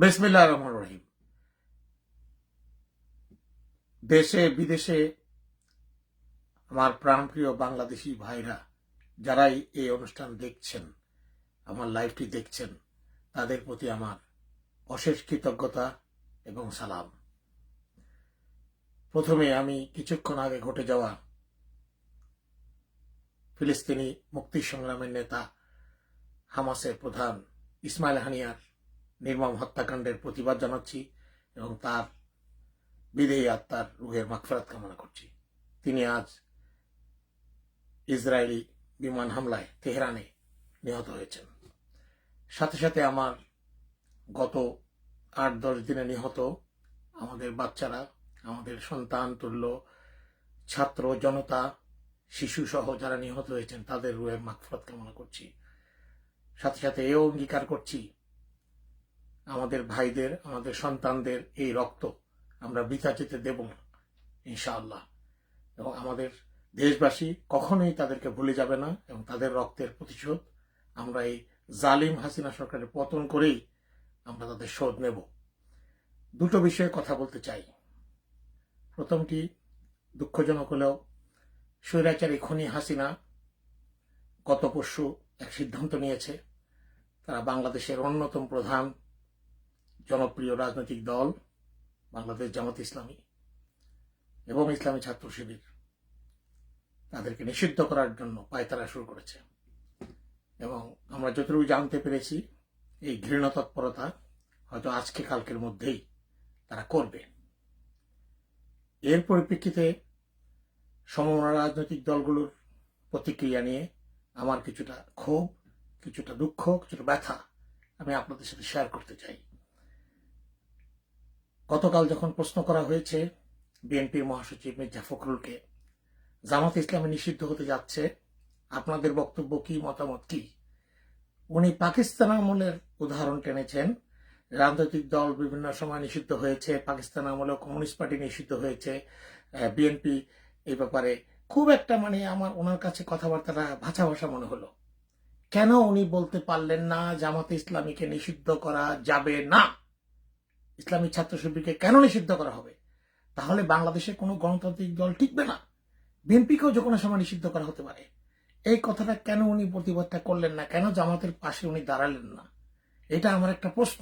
বিসমিল্লাহির রহমানির রহিম। দেশে বিদেশে আমার প্রাণপ্রিয় বাংলাদেশি ভাইরা যারাই এই অনুষ্ঠান দেখছেন, আমার লাইভটি দেখছেন, তাদের প্রতি আমার অশেষ কৃতজ্ঞতা এবং সালাম। প্রথমে আমি কিছুক্ষণ আগে ঘটে যাওয়া ফিলিস্তিনি মুক্তি সংগ্রামের নেতা হামাসের প্রধান ইসমাইল হানিয়ার নির্মম হত্যাকাণ্ডের প্রতিবাদ জানাচ্ছি এবং তার বিদেহী আত্মার রুহের মাগফিরাত কামনা করছি। তিনি আজ ইসরায়েলি বিমান হামলায় তেহরানে নিহত হয়েছেন। সাথে সাথে আমার গত ৮-১০ দিনে নিহত আমাদের বাচ্চারা, আমাদের সন্তান তুল্য ছাত্র জনতা, শিশু সহ যারা নিহত হয়েছেন তাদের রুহের মাগফিরাত কামনা করছি। সাথে সাথে এও অঙ্গীকার করছি আমাদের ভাইদের, আমাদের সন্তানদের এই রক্ত আমরা বৃথা যেতে দেব না ইনশাআল্লাহ। এবং আমাদের দেশবাসী কখনোই তাদেরকে ভুলে যাবে না এবং তাদের রক্তের প্রতিশোধ আমরা এই জালিম হাসিনা সরকারের পতন করেই আমরা তাদের শোধ নেব। দুটো বিষয়ে কথা বলতে চাই। প্রথমটি দুঃখজনক হলেও স্বৈরাচারী খুনি হাসিনা গত পরশু এক সিদ্ধান্ত নিয়েছে। তারা বাংলাদেশের অন্যতম প্রধান জনপ্রিয় রাজনৈতিক দল বাংলাদেশ জামাত ইসলামী এবং ইসলামী ছাত্র শিবির তাদেরকে নিষিদ্ধ করার জন্য পায়তারা শুরু করেছে। এবং আমরা যতটুকু জানতে পেরেছি এই ঘৃণা তৎপরতা হয়তো আজকে কালকের মধ্যেই তারা করবে। এর পরিপ্রেক্ষিতে সমমনা রাজনৈতিক দলগুলোর প্রতিক্রিয়া নিয়ে আমার কিছুটা ক্ষোভ, কিছুটা দুঃখ, কিছুটা ব্যথা আমি আপনাদের সাথে শেয়ার করতে চাই। গতকাল যখন প্রশ্ন করা হয়েছে বিএনপির মহাসচিব মির্জা ফখরুলকে জামাত ইসলামী নিষিদ্ধ হতে যাচ্ছে, আপনাদের বক্তব্য কি, মতামত কি, উনি পাকিস্তান আমলের উদাহরণ টেনেছেন। রাজনৈতিক দল বিভিন্ন সময় নিষিদ্ধ হয়েছে, পাকিস্তান আমলেও কমিউনিস্ট পার্টি নিষিদ্ধ হয়েছে, বিএনপি এই ব্যাপারে খুব একটা আমার ওনার কাছে কথাবার্তাটা ভাষা ভাষা মনে হলো। কেন উনি বলতে পারলেন না জামাতে ইসলামীকে নিষিদ্ধ করা যাবে না, ইসলামী ছাত্র শিবিরকে কেন নিষিদ্ধ করা হবে? তাহলে বাংলাদেশে কোনো গণতান্ত্রিক দল টিকবে না, বিএনপিকেও যে কোনো সময় নিষিদ্ধ করা হতে পারে। এই কথাটা কেন উনি প্রতিবাদটা করলেন না, কেন জামাতের পাশে উনি দাঁড়ালেন না? এটা আমার একটা প্রশ্ন।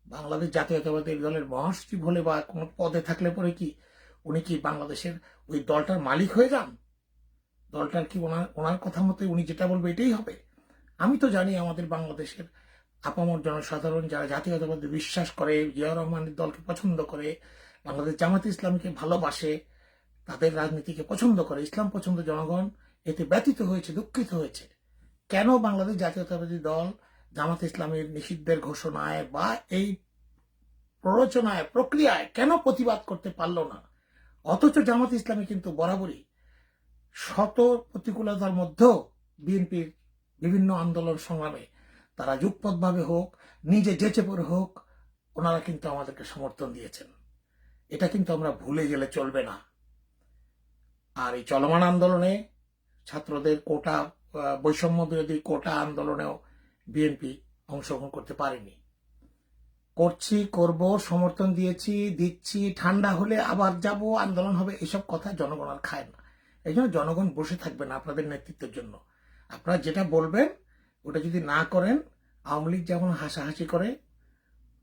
বাংলাদেশ জাতীয়তাবাদী দলের মহাসচিব হলে বা কোনো পদে থাকলে পরে কি উনি কি বাংলাদেশের ওই দলটার মালিক হয়ে যান? দলটার কি ওনার কথা মতো উনি যেটা বলবে এটাই হবে? আমি তো জানি আমাদের বাংলাদেশের আপামর জনসাধারণ যারা জাতীয়তাবাদে বিশ্বাস করে, জিয়াউর রহমানের দলকে পছন্দ করে, বাংলাদেশ জামাত ইসলামীকে ভালোবাসে, তাদের রাজনীতিকে পছন্দ করে, ইসলাম পছন্দ জনগণ এতে ব্যথিত হয়েছে, দুঃখিত হয়েছে। কেন বাংলাদেশ জাতীয়তাবাদী দল জামাত ইসলামের নিষিদ্ধের ঘোষণায় বা এই প্ররোচনায়, প্রক্রিয়ায় কেন প্রতিবাদ করতে পারল না? অথচ জামাত ইসলামী কিন্তু বরাবরই শত প্রতিকূলতার মধ্যেও বিএনপির বিভিন্ন আন্দোলন সংগ্রামে তারা যুগপথভাবে হোক, নিজে যেচে পড়ে হোক, ওনারা কিন্তু আমাদেরকে সমর্থন দিয়েছেন। এটা কিন্তু আমরা ভুলে গেলে চলবে না। আর এই চলমান আন্দোলনে ছাত্রদের কোটা, বৈষম্য বিরোধী কোটা আন্দোলনেও বিএনপি অংশগ্রহণ করতে পারেনি। করছি, করব, সমর্থন দিয়েছি, দিচ্ছি, ঠান্ডা হলে আবার যাব, আন্দোলন হবে, এসব কথা জনগণ আর খায় না। এই জন্য জনগণ বসে থাকবে না আপনাদের নেতৃত্বের জন্য। আপনারা যেটা বলবেন ওটা যদি না করেন, আওয়ামী লীগ যেমন হাসাহাসি করে,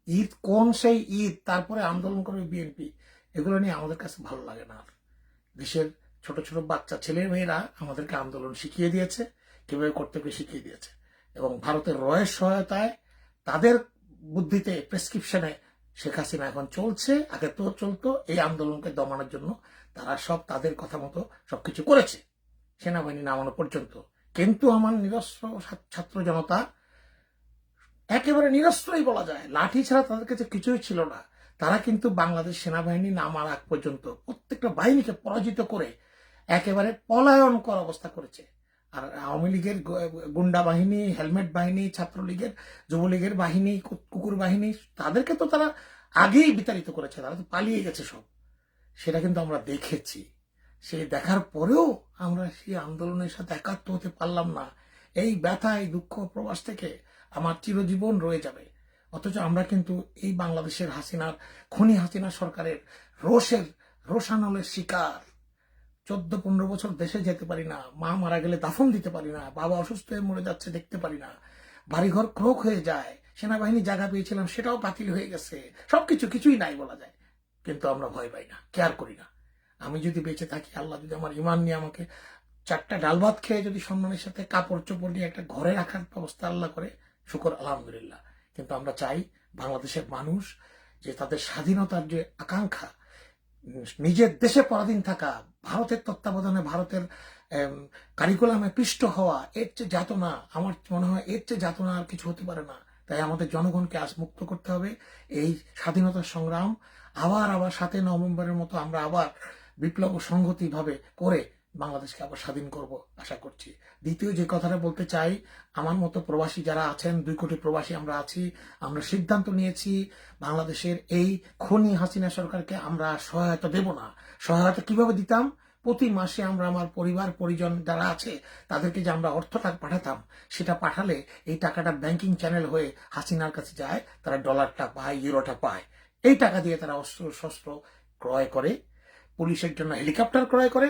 ঈদ কোন সেই ঈদ, তারপরে আন্দোলন করবে বিএনপি, এগুলো নিয়ে আমাদের কাছে ভালো লাগে না। দেশের ছোট ছোট বাচ্চা ছেলে মেয়েরা আমাদেরকে আন্দোলন শিখিয়ে দিয়েছে, কিভাবে করতে হবে শিখিয়ে দিয়েছে। এবং ভারতের রয়ের সহায়তায় তাদের বুদ্ধিতে, প্রেসক্রিপশনে শেখ হাসিনা এখন চলছে, আগে তো চলতো, এই আন্দোলনকে দমানোর জন্য তারা সব তাদের কথা মতো সবকিছু করেছে, সেনাবাহিনী নামানো পর্যন্ত। কিন্তু আমার নিরস্ত্র ছাত্র জনতা, একেবারে নিরস্ত্রই বলা যায়, লাঠি ছাড়া তাদের কাছে কিছুই ছিল না। তারা কিন্তু বাংলাদেশ সেনাবাহিনী নামার আগ পর্যন্ত প্রত্যেকটা বাহিনীকে পরাজিত করে একেবারে পলায়ন করার অবস্থা করেছে। আর আওয়ামী লীগের গুন্ডা বাহিনী, হেলমেট বাহিনী, ছাত্রলীগের, যুবলীগের বাহিনী, কুকুর বাহিনী, তাদেরকে তো তারা আগেই বিতাড়িত করেছে, তারা তো পালিয়ে গেছে সব। সেটা কিন্তু আমরা দেখেছি। সেই দেখার পরেও আমরা সেই আন্দোলনের সাথে একাত্ম হতে পারলাম না। এই ব্যথা, এই দুঃখ প্রবাস থেকে আমার চিরজীবন রয়ে যাবে। অথচ আমরা কিন্তু এই বাংলাদেশের খুনি হাসিনা সরকারের রোষানলের শিকার। 14-15 বছর দেশে যেতে পারি না, মা মারা গেলে দাফন দিতে পারি না, বাবা অসুস্থ হয়ে মরে যাচ্ছে দেখতে পারি না, বাড়িঘর ক্রোক হয়ে যায়, সেনাবাহিনী জায়গা পেয়েছিলাম সেটাও বাতিল হয়ে গেছে, কিছুই নাই বলা যায়। কিন্তু আমরা ভয় পাই না, কেয়ার করি না। আমি যদি বেঁচে থাকি, আল্লাহ যদি আমার ইমান নিয়ে আমাকে 4টা ডাল ভাত খেয়ে যদি সম্মানের সাথে কাপড় চোপড় নিয়ে একটা ঘরে রাখার ব্যবস্থা আল্লাহ করে, শুকর আলহামদুলিল্লাহ। কিন্তু আমরা চাই বাংলাদেশের মানুষ যে তাদের স্বাধীনতার যে আকাঙ্ক্ষা, নিজের দেশে পরাধীন থাকা, ভারতের তত্ত্বাবধানে ভারতের কারিকুলামে পিষ্ট হওয়া, এর চেয়ে যাতনা, আমার মনে হয় এর চেয়ে যাতনা আর কিছু হতে পারে না। তাই আমাদের জনগণকে আজ মুক্ত করতে হবে। এই স্বাধীনতার সংগ্রাম আবার 7 নভেম্বরের মতো আমরা আবার বিপ্লব ও সংহতি ভাবে করে বাংলাদেশকে আবার স্বাধীন করব আশা করছি। দ্বিতীয় যে কথাটা বলতে চাই, আমার মতো প্রবাসী যারা আছেন, 2 কোটি প্রবাসী আমরা আছি, আমরা সিদ্ধান্ত নিয়েছি বাংলাদেশের এই খুনি হাসিনা সরকারকে আমরা সহায়তা দেব না। সহায়তা কিভাবে দিতাম? প্রতি মাসে আমরা আমার পরিবার পরিজন যারা আছে তাদেরকে যে আমরা অর্থটা পাঠাতাম, সেটা পাঠালে এই টাকাটা ব্যাংকিং চ্যানেল হয়ে হাসিনার কাছে যায়, তারা ডলারটা পায়, ইউরোটা পায়। এই টাকা দিয়ে তারা অস্ত্র শস্ত্র ক্রয় করে, পুলিশের জন্য হেলিকপ্টার ক্রয় করে,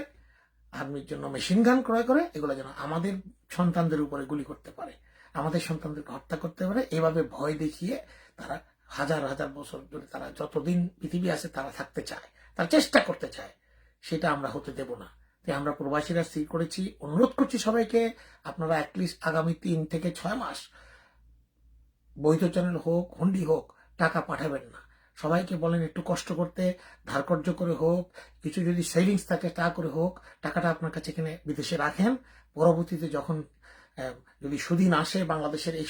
আর্মির জন্য মেশিন গান ক্রয় করে, এগুলো যেন আমাদের সন্তানদের উপরে গুলি করতে পারে, আমাদের সন্তানদেরকে হত্যা করতে পারে। এভাবে ভয় দেখিয়ে তারা হাজার হাজার বছর ধরে তারা যতদিন পৃথিবী আছে তারা থাকতে চায়, তারা চেষ্টা করতে চায়। সেটা আমরা হতে দেব না। তাই আমরা প্রবাসীরা স্থির করেছি, অনুরোধ করছি সবাইকে, আপনারা অ্যাটলিস্ট আগামী 3 থেকে 6 মাস বৈধ চ্যানেল হোক, হুন্ডি হোক, টাকা পাঠাবেন না। সবাইকে বলেন একটু কষ্ট করতে, ধার কর্য করে হোক, কিছু যদি সেভিংস থাকে তা করে হোক, টাকাটা আপনার কাছে এখানে বিদেশে রাখেন। পরবর্তীতে যখন যদি সুদিন আসে, বাংলাদেশের এই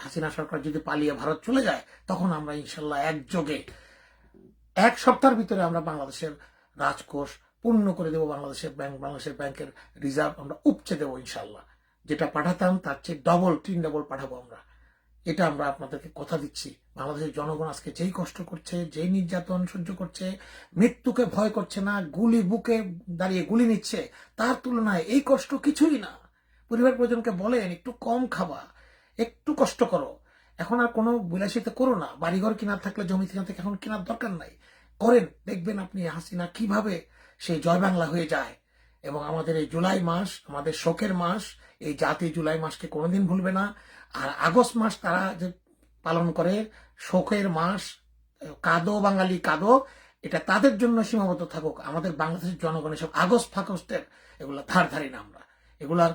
হাসিনা সরকার যদি পালিয়ে ভারত চলে যায়, তখন আমরা ইনশাল্লাহ একযোগে 1 সপ্তাহের ভিতরে আমরা বাংলাদেশের রাজকোষ পূর্ণ করে দেবো। বাংলাদেশের ব্যাংকের রিজার্ভ আমরা উপচে দেবো ইনশাল্লাহ। যেটা পাঠাতাম তার চেয়ে 3 ডাবল পাঠাবো আমরা। এটা আমরা আপনাদেরকে কথা দিচ্ছি। বাংলাদেশের জনগণ আজকে যেই কষ্ট করছে, যেই নির্যাতন সহ্য করছে, মৃত্যুকে ভয় করছে না, বুকে দাঁড়িয়ে গুলি নিচ্ছে, তার তুলনায় এই কষ্ট কিছুই না। পরিবার পরিজনকে বলেন একটু কম খাবা, একটু কষ্ট করো। এখন আর কোনো বিলাসিতা করো না। বাড়িঘর কেনার থাকলে জমি থেকে এখন কেনার দরকার নাই, করেন। দেখবেন আপনি হাসিনা কিভাবে সেই জয় বাংলা হয়ে যায়। এবং আমাদের এই জুলাই মাস আমাদের শোকের মাস, এই জাতি জুলাই মাসকে কোনোদিন ভুলবে না। আর আগস্ট মাস তারা যে পালন করে শোকের মাস, কাঁদো বাঙালি কাঁদো, এটা তাদের জন্য সীমাবদ্ধ থাকুক। আমাদের বাংলাদেশের জনগণের সব আগস্ট ফাগস্টের এগুলা ধারি না আমরা। এগুলার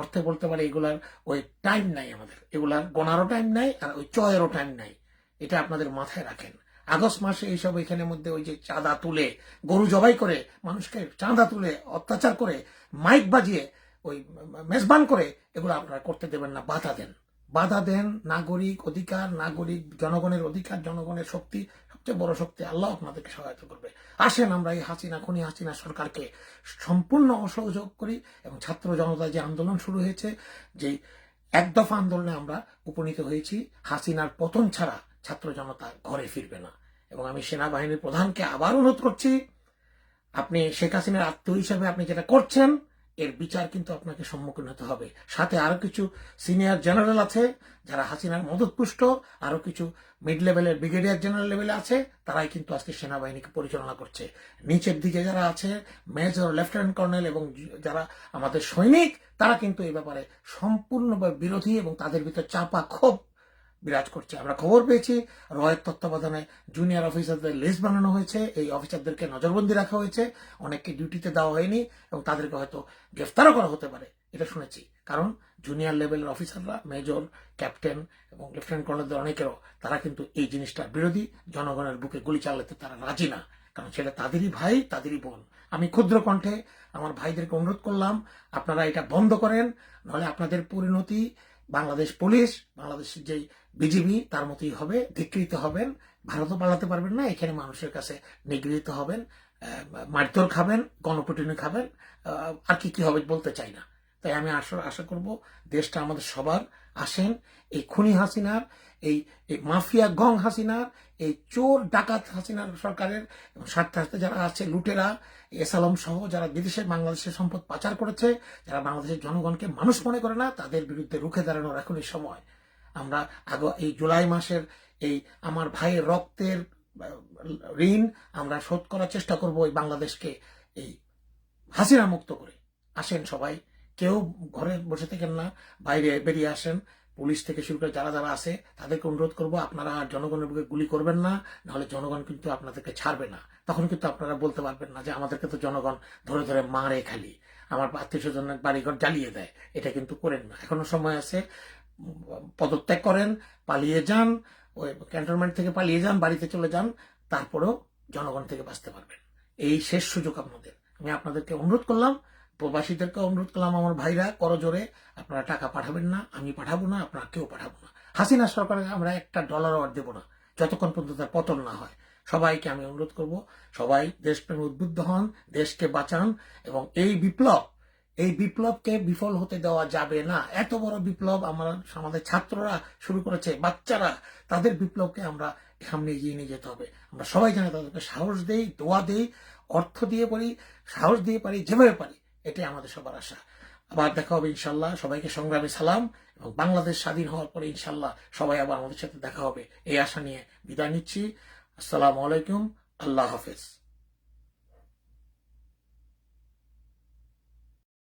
অর্থে বলতে পারি এগুলার ওই টাইম নাই, আমাদের এগুলার গোনারও টাইম নাই, আর ওই চয়েরও টাইম নাই। এটা আপনাদের মাথায় রাখেন। আগস্ট মাসে এইসব এখানের মধ্যে ওই যে চাঁদা তুলে, গরু জবাই করে, মানুষকে চাঁদা তুলে অত্যাচার করে, মাইক বাজিয়ে ওই মেজবান করে, এগুলো আপনারা করতে দেবেন না। বাধা দেন। নাগরিক অধিকার, জনগণের অধিকার, জনগণের শক্তি, সবচেয়ে বড় শক্তি। আল্লাহ আপনাদেরকে সহায়তা করবে। আসেন আমরা এই খুনি হাসিনা সরকারকে সম্পূর্ণ অসহযোগ করি। এবং ছাত্র জনতা যে আন্দোলন শুরু হয়েছে, যে 1 দফা আন্দোলনে আমরা উপনীত হয়েছি, হাসিনার পতন ছাড়া ছাত্র জনতা ঘরে ফিরবে না। এবং আমি সেনাবাহিনীর প্রধানকে আবার অনুরোধ করছি, আপনি শেখ হাসিনার আত্মীয় হিসাবে আপনি যেটা করছেন, এর বিচার কিন্তু আপনাকে সম্মুখীন হতে হবে। সাথে আরো কিছু সিনিয়র জেনারেল আছে যারা হাসিনার মদতপুষ্ট, আরো কিছু মিড লেভেলের ব্রিগেডিয়ার জেনারেল লেভেলে আছে, তারাই কিন্তু আজকে সেনাবাহিনীকে পরিচালনা করছে। নিচের দিকে যারা আছে, মেজর, লেফটেন্যান্ট কর্নেল এবং যারা আমাদের সৈনিক, তারা কিন্তু এই ব্যাপারে সম্পূর্ণভাবে বিরোধী এবং তাদের ভিতর চাপা ক্ষোভ বিরাজ করছে। আমরা খবর পেয়েছি রয়ের তত্ত্বাবধানে জুনিয়র অফিসারদের লিস্ট বানানো হয়েছে, এই অফিসারদেরকে নজরবন্দি রাখা হয়েছে, অনেককে ডিউটিতে দেওয়া হয়নি এবং তাদেরকে হয়তো গ্রেফতারও করা হতে পারে, এটা শুনেছি। কারণ জুনিয়র লেভেলের অফিসাররা, মেজর, ক্যাপ্টেন এবং লেফটেন্যান্ট কর্নেলদের অনেকেরও, তারা কিন্তু এই জিনিসটার বিরোধী। জনগণের বুকে গুলি চালাতে তারা রাজি না, কারণ সেটা তাদেরই ভাই, তাদেরই বোন। আমি ক্ষুদ্র কণ্ঠে আমার ভাইদেরকে অনুরোধ করলাম, আপনারা এটা বন্ধ করেন, নাহলে আপনাদের পরিণতি বাংলাদেশ পুলিশ, বাংলাদেশের যেই বিজিবি, তার মতোই হবে। ধিকৃত হবেন, ভারতও পালাতে পারবেন না, এখানে মানুষের কাছে নিগৃহীত হবেন, মারধর খাবেন, গণপিটুনি খাবেন, আর কি হবে বলতে চাই না। তাই আমি আশা করব দেশটা আমাদের সবার। আসেন এই খুনি হাসিনার, এই মাফিয়া গং হাসিনার, এই চোর ডাকাত হাসিনার সরকারের স্বার্থে যারা আছে, লুটেরা, এসালম সহ যারা বিদেশে বাংলাদেশের সম্পদ পাচার করেছে, যারা বাংলাদেশের জনগণকে মানুষ মনে করে না, তাদের বিরুদ্ধে রুখে দাঁড়ানোর এখনই সময়। আমরা এই জুলাই মাসের এই আমার ভাইয়ের রক্তের ঋণ আমরা শোধ করার চেষ্টা করব এই বাংলাদেশকে এই হাসিনা মুক্ত করে। আসেন সবাই, কেউ ঘরে বসে থাকেন না, বাইরে বেরিয়ে আসেন। পুলিশ থেকে শুরু করে যারা যারা আছে তাদেরকে অনুরোধ করবো আপনারা আর জনগণের বুকে গুলি করবেন না, নাহলে জনগণ কিন্তু আপনাদেরকে ছাড়বে না। তখন কিন্তু আপনারা বলতে পারবেন না যে আমাদেরকে তো জনগণ ধরে ধরে মারে, খালি আমার আত্মীয় স্বজনের বাড়িঘর জ্বালিয়ে দেয়। এটা কিন্তু করেন না, এখনো সময় আছে। পদত্যাগ করেন, পালিয়ে যান, ওই ক্যান্টনমেন্ট থেকে পালিয়ে যান, বাড়িতে চলে যান, তারপরেও জনগণ থেকে বাঁচতে পারবেন। এই শেষ সুযোগ আপনাদের। আমি আপনাদেরকে অনুরোধ করলাম, প্রবাসীদেরকে অনুরোধ করলাম, আমার ভাইরা করজোরে আপনারা টাকা পাঠাবেন না, আমি পাঠাবো না, আপনারা কেউ পাঠাবো না। হাসিনা সরকারকে আমরা $1 আর দেবো না যতক্ষণ পর্যন্ত তার পতন না হয়। সবাইকে আমি অনুরোধ করব, সবাই দেশপ্রেমে উদ্বুদ্ধ হন, দেশকে বাঁচান, এবং এই বিপ্লবকে বিফল হতে দেওয়া যাবে না। এত বড় বিপ্লব আমাদের ছাত্ররা শুরু করেছে, বাচ্চারা, তাদের বিপ্লবকে আমরা সামনে এগিয়ে নিয়ে যেতে হবে। আমরা সবাই জানি তাদেরকে সাহস দেই, দোয়া দেই, অর্থ দিয়ে পারি, সাহস দিয়ে পারি, যেভাবে পারি। এটাই আমাদের সবার আশা। আবার দেখা হবে ইনশাল্লাহ। সবাইকে সংগ্রামী সালাম, এবং বাংলাদেশ স্বাধীন হওয়ার পরে ইনশাল্লাহ সবাই আবার আমাদের সাথে দেখা হবে, এই আশা নিয়ে বিদায় নিচ্ছি। আসসালামু আলাইকুম, আল্লাহ হাফেজ।